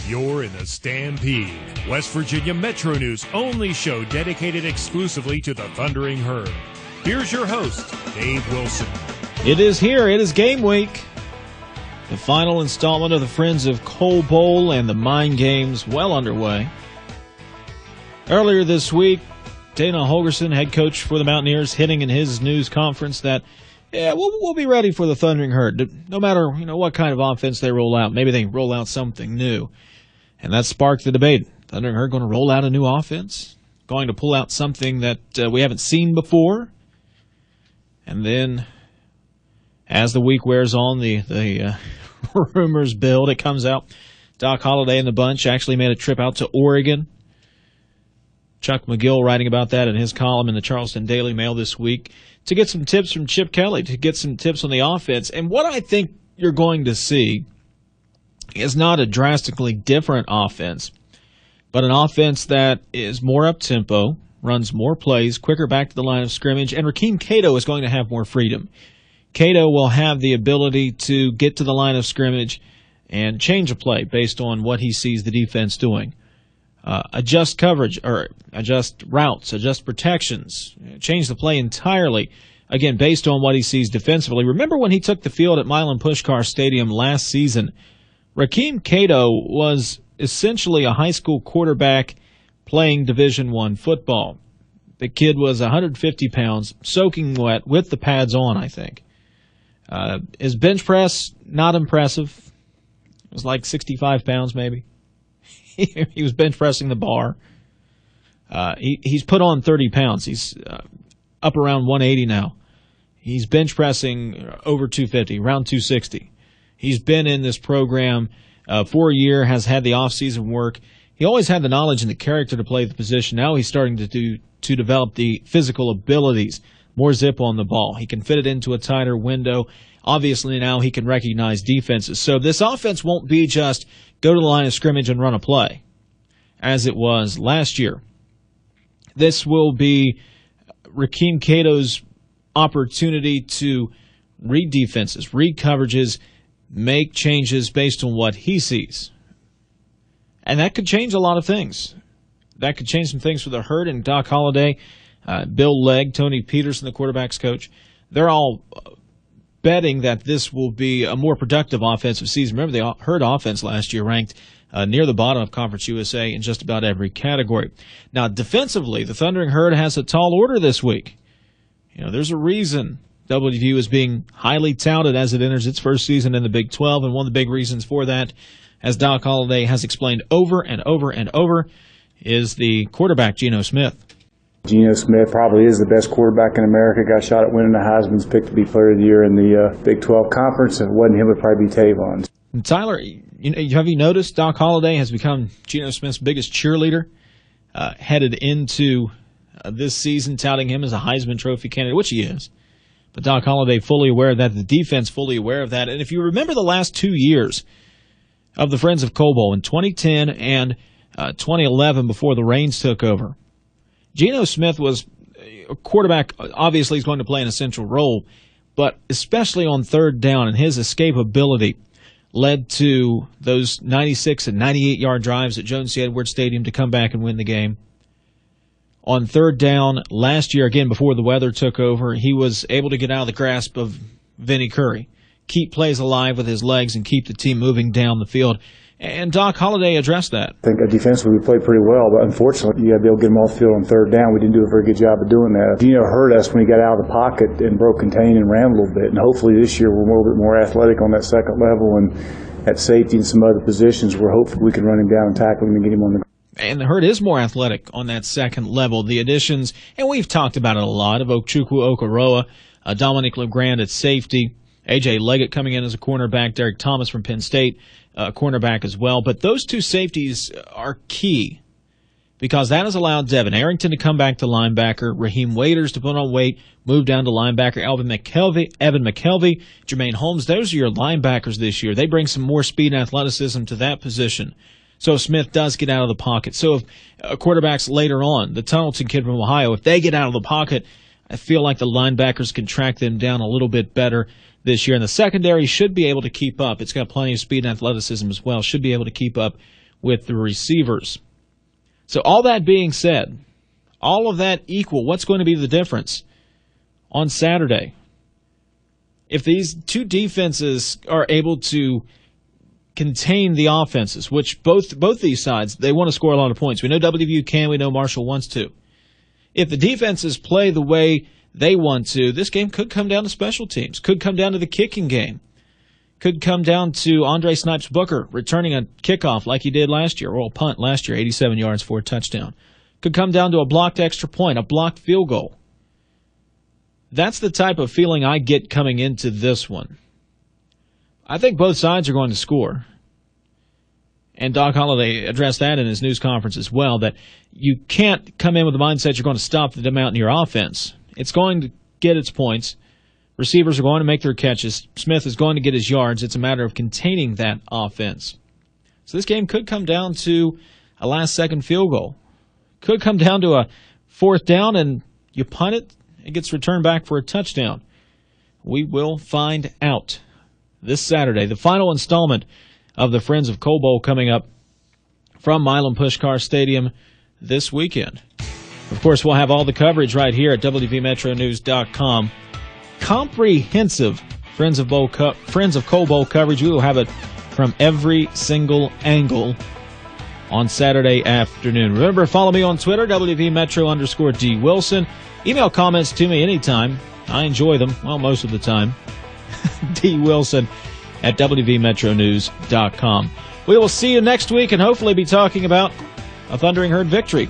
You're in the Stampede, West Virginia Metro News' only show dedicated exclusively to the Thundering Herd. Here's your host, Dave Wilson. It is here. It is game week. The final installment of the Friends of Coal Bowl and the Mind Games well underway. Earlier this week, Dana Holgerson, head coach for the Mountaineers, hitting in his news conference that, we'll be ready for the Thundering Herd, no matter what kind of offense they roll out. Maybe they roll out something new. And that sparked the debate. Thundering Herd going to roll out a new offense? Going to pull out something that we haven't seen before? And then, as the week wears on, the rumors build. It comes out Doc Holliday and the bunch actually made a trip out to Oregon. Chuck McGill writing about that in his column in the Charleston Daily Mail this week to get some tips from Chip Kelly, to get some tips on the offense. And what I think you're going to see is not a drastically different offense, but an offense that is more up-tempo, runs more plays, quicker back to the line of scrimmage, and Rakeem Cato is going to have more freedom. Cato will have the ability to get to the line of scrimmage and change a play based on what he sees the defense doing. Adjust coverage, or adjust routes, adjust protections, change the play entirely, again, based on what he sees defensively. Remember when he took the field at Milan Puskar Stadium last season? Rakeem Cato was essentially a high school quarterback playing Division I football. The kid was 150 pounds, soaking wet, with the pads on, I think. His bench press, not impressive. It was like 65 pounds maybe. He was bench pressing the bar. He's put on 30 pounds. He's up around 180 now. He's bench pressing over 250, around 260. He's been in this program for a year, has had the off-season work. He always had the knowledge and the character to play the position. Now he's starting to develop the physical abilities, more zip on the ball. He can fit it into a tighter window. Obviously now he can recognize defenses. So this offense won't be just go to the line of scrimmage and run a play, as it was last year. This will be Rakeem Cato's opportunity to read defenses, read coverages, make changes based on what he sees. And that could change a lot of things. That could change some things for the Herd and Doc Holliday, Bill Legg, Tony Peterson, the quarterback's coach. They're all betting that this will be a more productive offensive season. Remember, the Herd offense last year ranked near the bottom of Conference USA in just about every category. Now, defensively, the Thundering Herd has a tall order this week. There's a reason WVU is being highly touted as it enters its first season in the Big 12, and one of the big reasons for that, as Doc Holliday has explained over and over and over, is the quarterback, Geno Smith. Geno Smith probably is the best quarterback in America. Got shot at winning the Heisman's picked to be Player of the Year in the Big 12 Conference. If it wasn't him, it would probably be Tavon. And Tyler, have you noticed Doc Holliday has become Geno Smith's biggest cheerleader headed into this season, touting him as a Heisman Trophy candidate, which he is. But Doc Holliday fully aware of that, the defense fully aware of that. And if you remember the last 2 years of the Friends of Coal Bowl, in 2010 and 2011 before the Rains took over, Geno Smith was a quarterback. Obviously, he's going to play an essential role, but especially on third down, and his escapability led to those 96 and 98-yard drives at Jones C. Edwards Stadium to come back and win the game. On third down last year, again, before the weather took over, he was able to get out of the grasp of Vinnie Curry, keep plays alive with his legs, and keep the team moving down the field. And Doc Holliday addressed that. I think defensively we played pretty well, but unfortunately you got to be able to get them off the field on third down. We didn't do a very good job of doing that. Geno hurt us when he got out of the pocket and broke contain and ran a little bit. And hopefully this year we're a little bit more athletic on that second level, and at safety and some other positions where hopefully we can run him down and tackle him and get him on the ground. And the Herd is more athletic on that second level. The additions, and we've talked about it a lot, of Ochukwu Okoroa, Dominic LeGrand at safety, A.J. Leggett coming in as a cornerback, Derek Thomas from Penn State, cornerback as well. But those two safeties are key because that has allowed Devin Arrington to come back to linebacker, Raheem Waiters to put on weight, move down to linebacker, Evan McKelvey, Jermaine Holmes. Those are your linebackers this year. They bring some more speed and athleticism to that position. So Smith does get out of the pocket. So if quarterbacks later on, the Tunnelton kid from Ohio, if they get out of the pocket, I feel like the linebackers can track them down a little bit better this year. And the secondary should be able to keep up. It's got plenty of speed and athleticism as well. Should be able to keep up with the receivers. So all that being said, all of that equal, what's going to be the difference on Saturday? If these two defenses are able to contain the offenses, which both these sides, they want to score a lot of points. We know WVU can, we know Marshall wants to. If the defenses play the way they want to, this game could come down to special teams, could come down to the kicking game, could come down to Andre Snipes-Booker returning a kickoff like he did last year, or a punt last year, 87 yards for a touchdown. Could come down to a blocked extra point, a blocked field goal. That's the type of feeling I get coming into this one. I think both sides are going to score. And Doc Holliday addressed that in his news conference as well, that you can't come in with the mindset you're going to stop the amount in your offense. It's going to get its points. Receivers are going to make their catches. Smith is going to get his yards. It's a matter of containing that offense. So this game could come down to a last-second field goal. Could come down to a fourth down and you punt it. It gets returned back for a touchdown. We will find out this Saturday. The final installment of the Friends of Coal Bowl coming up from Milan Puskar Stadium this weekend. Of course, we'll have all the coverage right here at WVMetroNews.com. Comprehensive Friends of Coal Bowl coverage. We will have it from every single angle on Saturday afternoon. Remember, follow me on Twitter, WVMetro_D Wilson. Email comments to me anytime. I enjoy them, well, most of the time. D Wilson at WVMetroNews.com. We will see you next week and hopefully be talking about a Thundering Herd victory